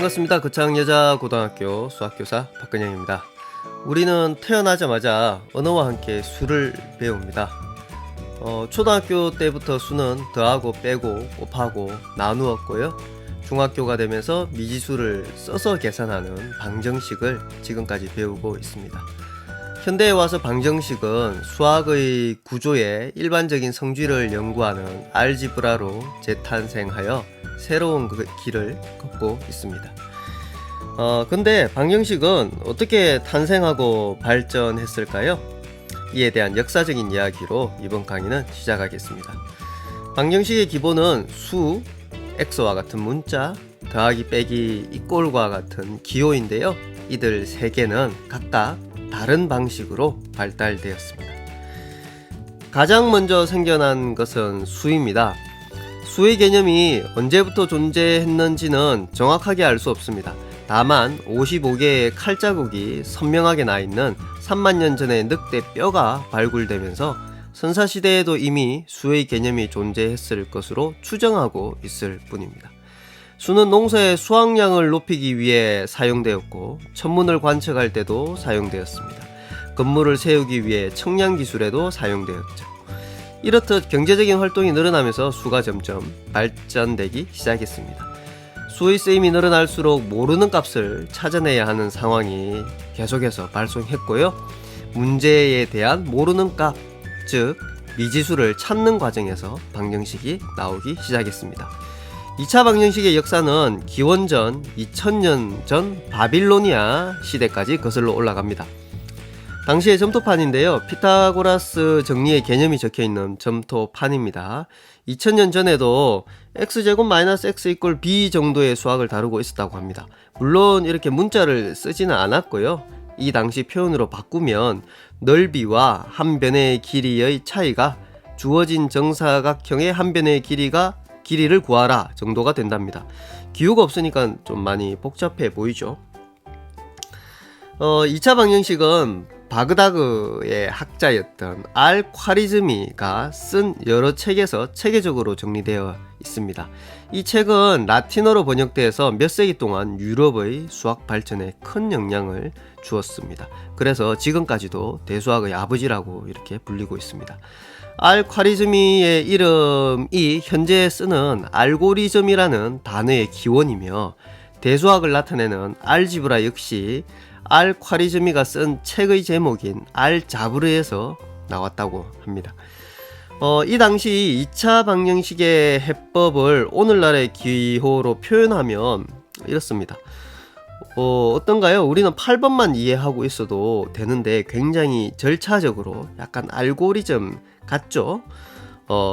반갑습니다. 거창여자고등학교 수학교사 박근영입니다. 우리는 태어나자마자 언어와 함께 수를 배웁니다. 초등학교 때부터 수는 더하고 빼고 곱하고 나누었고요. 중학교가 되면서 미지수를 써서 계산하는 방정식을 지금까지 배우고 있습니다. 현대에 와서 방정식은 수학의 구조의 일반적인 성질을 연구하는 알지브라로 재탄생하여 새로운 그 길을 걷고 있습니다. 근데 방정식은 어떻게 탄생하고 발전했을까요? 이에 대한 역사적인 이야기로 이번 강의는 시작하겠습니다. 방정식의 기본은 수, x와 같은 문자, 더하기 빼기 이꼴과 같은 기호인데요. 이들 세 개는 각각 다른 방식으로 발달되었습니다. 가장 먼저 생겨난 것은 수입니다. 수의 개념이 언제부터 존재했는지는 정확하게 알 수 없습니다. 다만 55개의 칼자국이 선명하게 나 있는 3만 년 전의 늑대 뼈가 발굴되면서 선사시대에도 이미 수의 개념이 존재했을 것으로 추정하고 있을 뿐입니다. 수는 농사의 수확량을 높이기 위해 사용되었고 천문을 관측할 때도 사용되었습니다. 건물을 세우기 위해 청량기술에도 사용되었죠. 이렇듯 경제적인 활동이 늘어나면서 수가 점점 발전되기 시작했습니다. 수의 쓰임이 늘어날수록 모르는 값을 찾아내야 하는 상황이 계속해서 발생했고요. 문제에 대한 모르는 값, 즉 미지수를 찾는 과정에서 방정식이 나오기 시작했습니다. 2차 방정식의 역사는 기원전 2000년 전 바빌로니아 시대까지 거슬러 올라갑니다. 당시의 점토판인데요. 피타고라스 정리의 개념이 적혀있는 점토판입니다. 2000년 전에도 x제곱 마이너스 x 이꼴 b 정도의 수학을 다루고 있었다고 합니다. 물론 이렇게 문자를 쓰지는 않았고요. 이 당시 표현으로 바꾸면 넓이와 한 변의 길이의 차이가 주어진 정사각형의 한 변의 길이를 구하라 정도가 된답니다. 기호가 없으니까 좀 많이 복잡해 보이죠. 2차 방정식은 바그다그의 학자였던 알콰리즈미가 쓴 여러 책에서 체계적으로 정리되어 있습니다. 이 책은 라틴어로 번역되어서 몇 세기 동안 유럽의 수학 발전에 큰 영향을 주었습니다. 그래서 지금까지도 대수학의 아버지라고 이렇게 불리고 있습니다. 알콰리즈미의 이름이 현재 쓰는 알고리즘이라는 단어의 기원이며 대수학을 나타내는 알지브라 역시 알콰리즈미가 쓴 책의 제목인 알자브르에서 나왔다고 합니다. 이 당시 2차 방정식의 해법을 오늘날의 기호로 표현하면 이렇습니다. 어떤가요? 우리는 8번만 이해하고 있어도 되는데 굉장히 절차적으로 약간 알고리즘 같죠?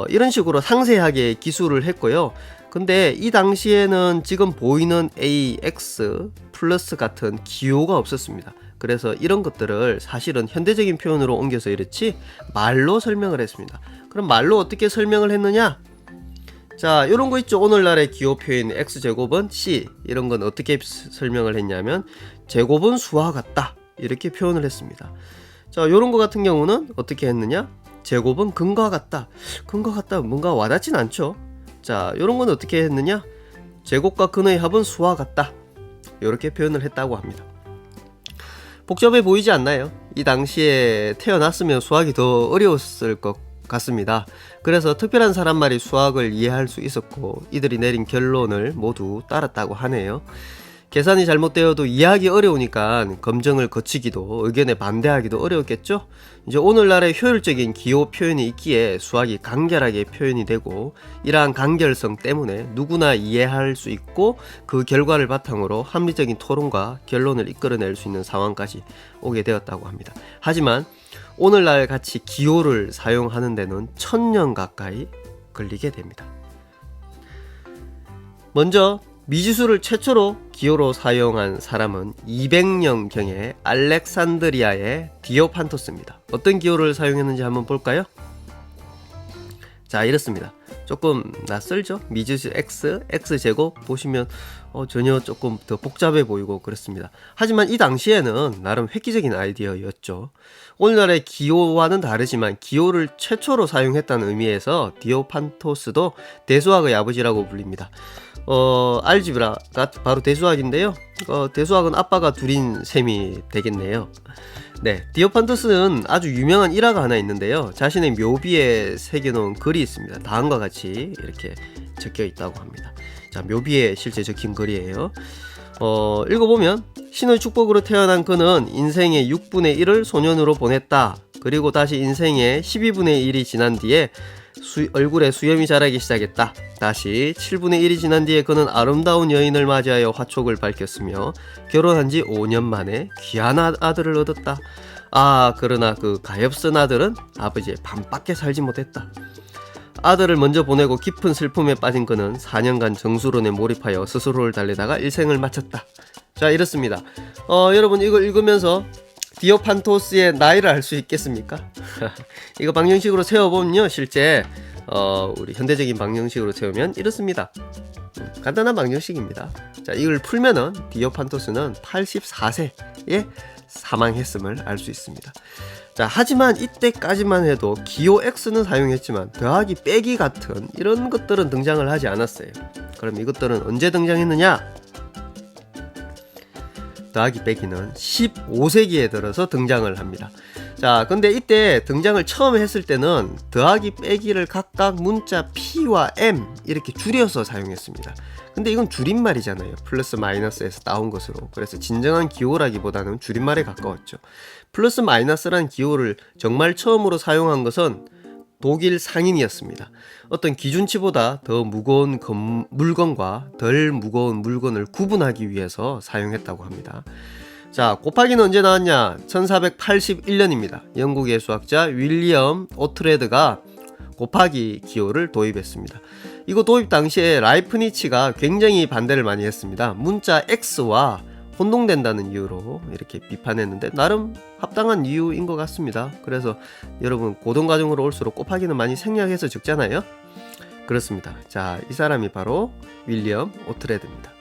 이런 식으로 상세하게 기술을 했고요. 근데 이 당시에는 지금 보이는 AX 플러스 같은 기호가 없었습니다. 그래서 이런 것들을 사실은 현대적인 표현으로 옮겨서 이렇지 말로 설명을 했습니다. 그럼 말로 어떻게 설명을 했느냐? 자, 이런 거 있죠. 오늘날의 기호 표현 x제곱은 c, 이런 건 어떻게 설명을 했냐면 제곱은 수와 같다 이렇게 표현을 했습니다. 자, 이런 거 같은 경우는 어떻게 했느냐? 제곱은 근과 같다. 근과 같다 뭔가 와닿진 않죠. 자, 요런 건 어떻게 했느냐? 제곱과 근의 합은 수와 같다. 이렇게 표현을 했다고 합니다. 복잡해 보이지 않나요? 이 당시에 태어났으면 수학이 더 어려웠을 것 같습니다. 그래서 특별한 사람만이 수학을 이해할 수 있었고 이들이 내린 결론을 모두 따랐다고 하네요. 계산이 잘못되어도 이해하기 어려우니까 검증을 거치기도 의견에 반대하기도 어려웠겠죠? 이제 오늘날의 효율적인 기호 표현이 있기에 수학이 간결하게 표현이 되고 이러한 간결성 때문에 누구나 이해할 수 있고 그 결과를 바탕으로 합리적인 토론과 결론을 이끌어낼 수 있는 상황까지 오게 되었다고 합니다. 하지만 오늘날 같이 기호를 사용하는 데는 1000년 가까이 걸리게 됩니다. 먼저 미지수를 최초로 기호로 사용한 사람은 200년경의 알렉산드리아의 디오판토스입니다. 어떤 기호를 사용했는지 한번 볼까요? 자, 이렇습니다. 조금 낯설죠? 미지수 x, x제곱 보시면 전혀 조금 더 복잡해 보이고 그렇습니다. 하지만 이 당시에는 나름 획기적인 아이디어였죠. 오늘날의 기호와는 다르지만 기호를 최초로 사용했다는 의미에서 디오판토스도 대수학의 아버지라고 불립니다. 알지브라가 바로 대수학인데요. 대수학은 아빠가 둘인 셈이 되겠네요. 네, 디오판토스는 아주 유명한 일화가 하나 있는데요. 자신의 묘비에 새겨놓은 글이 있습니다. 다음과 같이 이렇게 적혀 있다고 합니다. 자, 묘비에 실제 적힌 글이에요. 읽어보면 신의 축복으로 태어난 그는 인생의 6분의 1을 소년으로 보냈다. 그리고 다시 인생의 12분의 1이 지난 뒤에 얼굴에 수염이 자라기 시작했다. 다시 7분의 1이 지난 뒤에 그는 아름다운 여인을 맞이하여 화촉을 밝혔으며 결혼한 지 5년 만에 귀한 아들을 얻었다. 그러나 그 가엾은 아들은 아버지의 반밖에 살지 못했다. 아들을 먼저 보내고 깊은 슬픔에 빠진 그는 4년간 정수론에 몰입하여 스스로를 달래다가 일생을 마쳤다. 자, 이렇습니다. 여러분 이걸 읽으면서 디오판토스의 나이를 알 수 있겠습니까? 이거 방정식으로 세워보면요, 실제 우리 현대적인 방정식으로 세우면 이렇습니다. 간단한 방정식입니다. 자, 이걸 풀면은 디오판토스는 84세에 사망했음을 알 수 있습니다. 자, 하지만 이때까지만 해도 기호 X는 사용했지만 더하기 빼기 같은 이런 것들은 등장을 하지 않았어요. 그럼 이것들은 언제 등장했느냐? 더하기 빼기는 15세기에 들어서 등장을 합니다. 자, 근데 이때 등장을 처음 했을 때는 더하기 빼기를 각각 문자 P와 M 이렇게 줄여서 사용했습니다. 근데 이건 줄임말이잖아요. 플러스 마이너스에서 따온 것으로. 그래서 진정한 기호라기보다는 줄임말에 가까웠죠. 플러스 마이너스란 기호를 정말 처음으로 사용한 것은 독일 상인이었습니다. 어떤 기준치보다 더 무거운 물건과 덜 무거운 물건을 구분하기 위해서 사용했다고 합니다. 자, 곱하기는 언제 나왔냐? 1481년입니다. 영국의 수학자 윌리엄 오트레드가 곱하기 기호를 도입했습니다. 이거 도입 당시에 라이프니츠가 굉장히 반대를 많이 했습니다. 문자 X와 혼동된다는 이유로 이렇게 비판했는데 나름 합당한 이유인 것 같습니다. 그래서 여러분 고등과정으로 올수록 곱하기는 많이 생략해서 적잖아요. 그렇습니다. 자, 이 사람이 바로 윌리엄 오트레드입니다.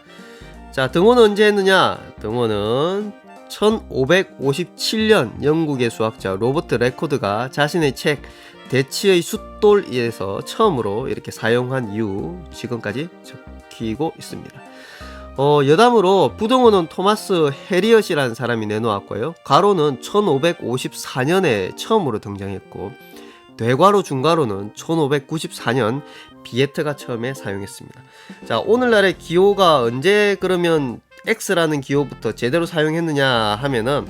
자, 등호는 언제 했느냐? 등호는 1557년 영국의 수학자 로버트 레코드가 자신의 책 대치의 숫돌에서 처음으로 이렇게 사용한 이후 지금까지 적히고 있습니다. 여담으로 부등호는 토마스 해리엇이라는 사람이 내놓았고요. 가로는 1554년에 처음으로 등장했고 대괄호 중괄호는 1594년 비에트가 처음에 사용했습니다. 자, 오늘날의 기호가 언제 그러면 X라는 기호부터 제대로 사용했느냐 하면은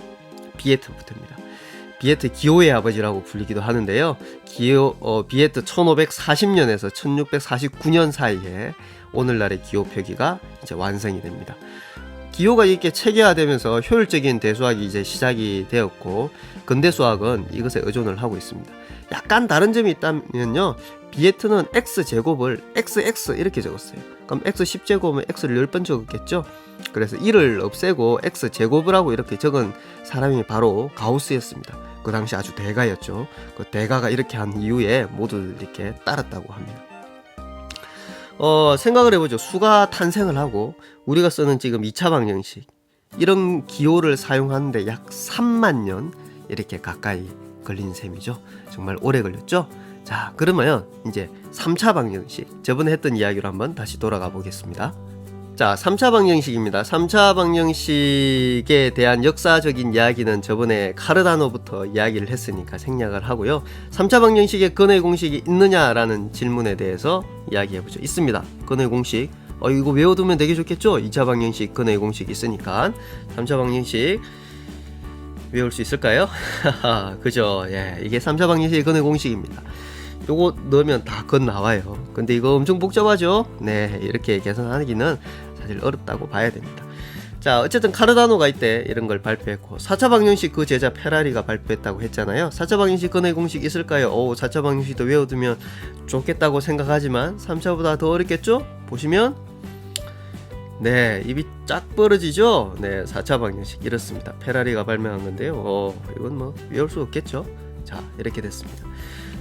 비에트부터입니다. 비에트 기호의 아버지라고 불리기도 하는데요. 비에트 1540년에서 1649년 사이에 오늘날의 기호 표기가 이제 완성이 됩니다. 기호가 이렇게 체계화되면서 효율적인 대수학이 이제 시작이 되었고 근대 수학은 이것에 의존을 하고 있습니다. 약간 다른 점이 있다면요. 비에트는 x제곱을 xx 이렇게 적었어요. 그럼 x 10제곱은 x를 10번 적었겠죠. 그래서 1을 없애고 x제곱을 하고 이렇게 적은 사람이 바로 가우스였습니다. 그 당시 아주 대가였죠. 그 대가가 이렇게 한 이후에 모두 이렇게 따랐다고 합니다. 생각을 해보죠. 수가 탄생을 하고 우리가 쓰는 지금 2차 방정식 이런 기호를 사용하는데 약 3만 년 이렇게 가까이 걸린 셈이죠. 정말 오래 걸렸죠. 자, 그러면 이제 3차 방정식 저번에 했던 이야기로 한번 다시 돌아가 보겠습니다. 자, 3차 방정식입니다. 3차 방정식에 대한 역사적인 이야기는 저번에 카르다노부터 이야기를 했으니까 생략을 하고요. 3차 방정식에 근의 공식이 있느냐라는 질문에 대해서 이야기해보죠. 있습니다. 근의 공식. 이거 외워두면 되게 좋겠죠? 2차 방정식 근의 공식 있으니까 3차 방정식 외울 수 있을까요? 그죠? 예, 이게 3차 방정식의 근의 공식입니다. 요거 넣으면 다 건 나와요. 근데 이거 엄청 복잡하죠? 네, 이렇게 계산하기는 사실 어렵다고 봐야 됩니다. 자, 어쨌든 카르다노가 이때 이런 걸 발표했고 4차 방정식 그 제자 페라리가 발표했다고 했잖아요. 4차 방정식 근의 공식 있을까요? 4차 방정식도 외워두면 좋겠다고 생각하지만 3차보다 더 어렵겠죠? 보시면 네, 입이 쫙 벌어지죠? 네, 4차 방정식 이렇습니다. 페라리가 발명한 건데요. 이건 뭐 외울 수 없겠죠? 자, 이렇게 됐습니다.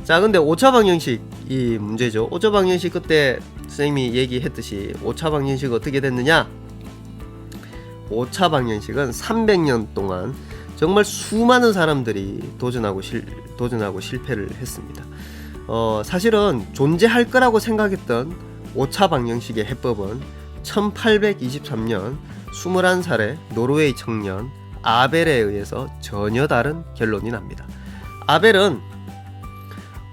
자, 근데 5차 방정식이 문제죠. 5차 방정식 그때 선생님이 얘기했듯이 5차 방정식 어떻게 됐느냐? 오차 방정식은 300년 동안 정말 수많은 사람들이 도전하고 실패를 했습니다. 사실은 존재할 거라고 생각했던 오차 방정식의 해법은 1823년 21살의 노르웨이 청년 아벨에 의해서 전혀 다른 결론이 납니다. 아벨은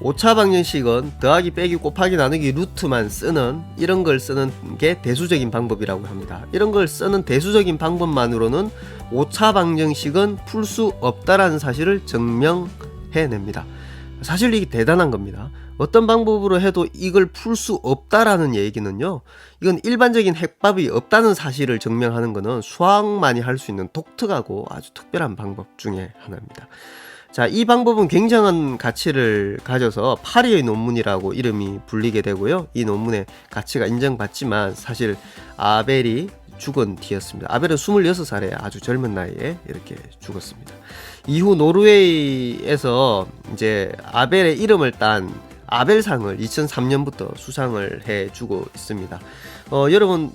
오차 방정식은 더하기 빼기 곱하기 나누기 루트만 쓰는 이런 걸 쓰는 게 대수적인 방법이라고 합니다. 이런 걸 쓰는 대수적인 방법만으로는 오차 방정식은 풀 수 없다라는 사실을 증명해냅니다. 사실 이게 대단한 겁니다. 어떤 방법으로 해도 이걸 풀 수 없다라는 얘기는요, 이건 일반적인 해법이 없다는 사실을 증명하는 것은 수학만이 할 수 있는 독특하고 아주 특별한 방법 중에 하나입니다. 자, 이 방법은 굉장한 가치를 가져서 파리의 논문이라고 이름이 불리게 되고요. 이 논문의 가치가 인정받지만 사실 아벨이 죽은 뒤였습니다. 아벨은 26살에 아주 젊은 나이에 이렇게 죽었습니다. 이후 노르웨이에서 이제 아벨의 이름을 딴 아벨상을 2003년부터 수상을 해주고 있습니다. 여러분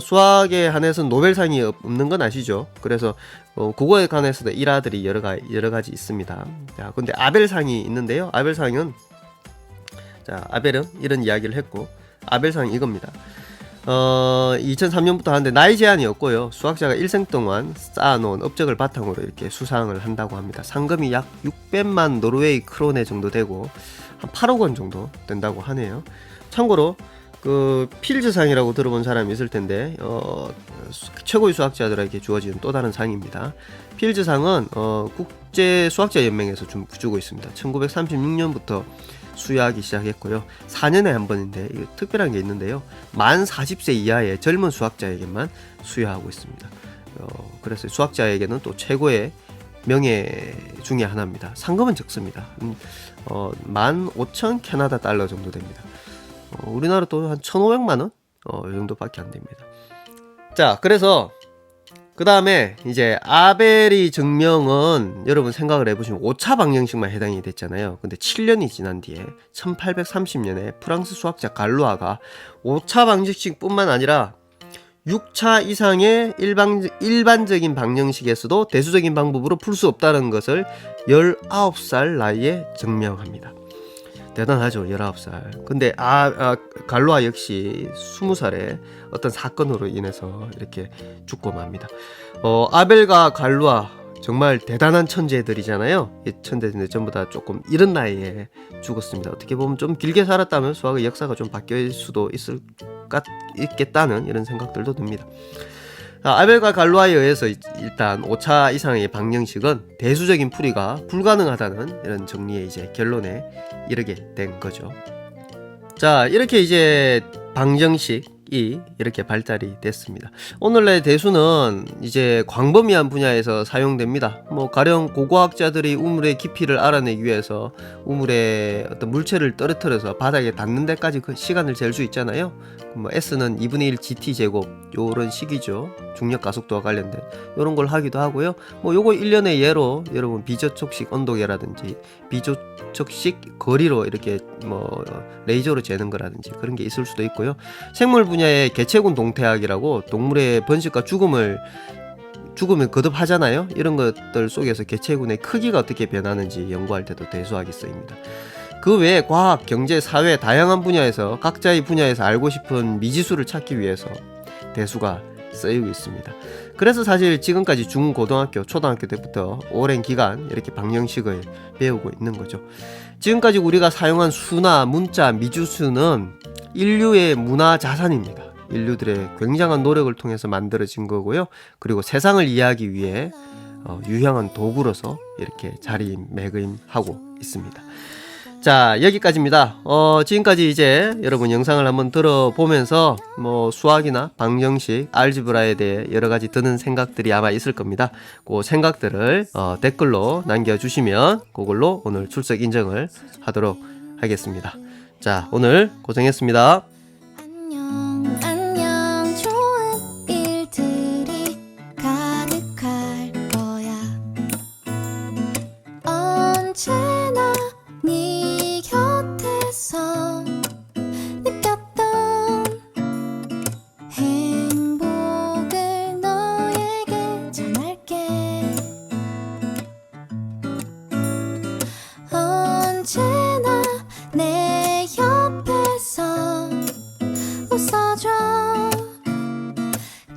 수학에 한해서는 노벨상이 없는 건 아시죠? 그래서 그거에 관해서도 일화들이 여러 가지 있습니다. 자, 근데 아벨상이 있는데요. 아벨상은, 자, 아벨은 이런 이야기를 했고, 아벨상이 이겁니다. 2003년부터 하는데 나이 제한이 없고요. 수학자가 일생 동안 쌓아놓은 업적을 바탕으로 이렇게 수상을 한다고 합니다. 상금이 약 600만 노르웨이 크로네 정도 되고 한 8억 원 정도 된다고 하네요. 참고로 그 필즈상이라고 들어본 사람이 있을 텐데 최고의 수학자들에게 주어지는 또 다른 상입니다. 필즈상은 국제 수학자 연맹에서 주고 있습니다. 1936년부터 수여하기 시작했고요. 4년에 한 번인데 이게 특별한 게 있는데요. 만 40세 이하의 젊은 수학자에게만 수여하고 있습니다. 그래서 수학자에게는 또 최고의 명예 중에 하나입니다. 상금은 적습니다. 15,000 캐나다 달러 정도 됩니다. 우리나라 돈 한 1,500만 원? 이 정도밖에 안 됩니다. 자, 그래서 그 다음에 이제 아벨이 증명은 여러분 생각을 해보시면 오차 방정식만 해당이 됐잖아요. 근데 7년이 지난 뒤에 1830년에 프랑스 수학자 갈루아가 오차 방정식 뿐만 아니라 6차 이상의 일반적인 방정식에서도 대수적인 방법으로 풀 수 없다는 것을 19살 나이에 증명합니다. 대단하죠. 19살. 근데 갈루아 역시 20살에 어떤 사건으로 인해서 이렇게 죽고 맙니다. 아벨과 갈루아 정말 대단한 천재들이잖아요. 이 천재들인데 전부 다 조금 이른 나이에 죽었습니다. 어떻게 보면 좀 길게 살았다면 수학의 역사가 좀 바뀔 수도 있겠다는 이런 생각들도 듭니다. 아벨과 갈루아에 의해서 일단 5차 이상의 방정식은 대수적인 풀이가 불가능하다는 이런 정리의 이제 결론에 이르게 된 거죠. 자, 이렇게 이제 방정식이 이렇게 발달이 됐습니다. 오늘날 대수는 이제 광범위한 분야에서 사용됩니다. 가령 고고학자들이 우물의 깊이를 알아내기 위해서 우물의 어떤 물체를 떨어뜨려서 바닥에 닿는 데까지 그 시간을 잴 수 있잖아요. S는 2분의 1 GT 제곱 요런 식이죠. 중력 가속도와 관련된 요런 걸 하기도 하고요. 요거 1년의 예로 여러분 비저촉식 온도계라든지 비저촉식 거리로 이렇게 레이저로 재는 거라든지 그런 게 있을 수도 있고요. 생물 분야의 개체군 동태학이라고 동물의 번식과 죽음을 거듭하잖아요. 이런 것들 속에서 개체군의 크기가 어떻게 변하는지 연구할 때도 대수학이 쓰입니다. 그 외에 과학, 경제, 사회 다양한 분야에서 각자의 분야에서 알고 싶은 미지수를 찾기 위해서 대수가 쓰이고 있습니다. 그래서 사실 지금까지 중고등학교, 초등학교 때부터 오랜 기간 이렇게 방정식을 배우고 있는 거죠. 지금까지 우리가 사용한 수나 문자, 미지수는 인류의 문화 자산입니다. 인류들의 굉장한 노력을 통해서 만들어진 거고요. 그리고 세상을 이해하기 위해 유용한 도구로서 이렇게 자리매김하고 있습니다. 자, 여기까지입니다. 지금까지 이제 여러분 영상을 한번 들어보면서 수학이나 방정식, 알지브라에 대해 여러가지 드는 생각들이 아마 있을 겁니다. 그 생각들을 댓글로 남겨주시면 그걸로 오늘 출석 인정을 하도록 하겠습니다. 자, 오늘 고생했습니다. 행복을 너에게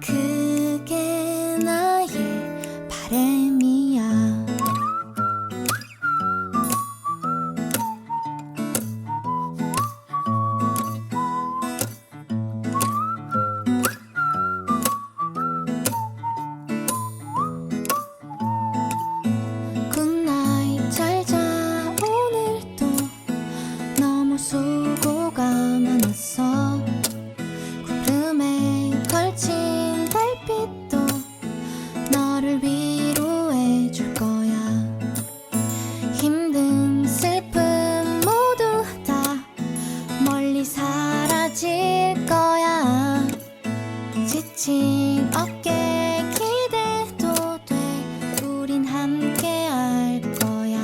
그게 나의 바람이야. 굿나잇 잘 자. 오늘도 너무 수고가 많았어. 구름에 걸친 달빛도 너를 위로해 줄 거야. 힘든 슬픔 모두 다 멀리 사라질 거야. 지친 어깨 기대도 돼. 우린 함께 할 거야.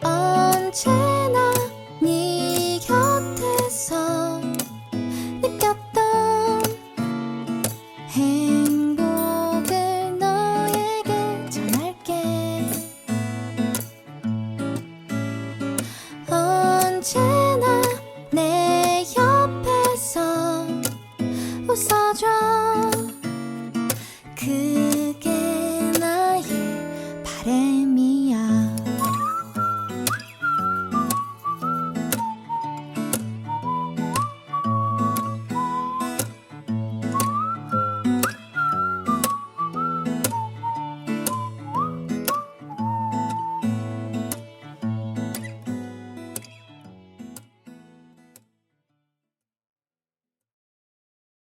언제나 네 곁에서 느꼈던 행복을 너에게 전할게. 언제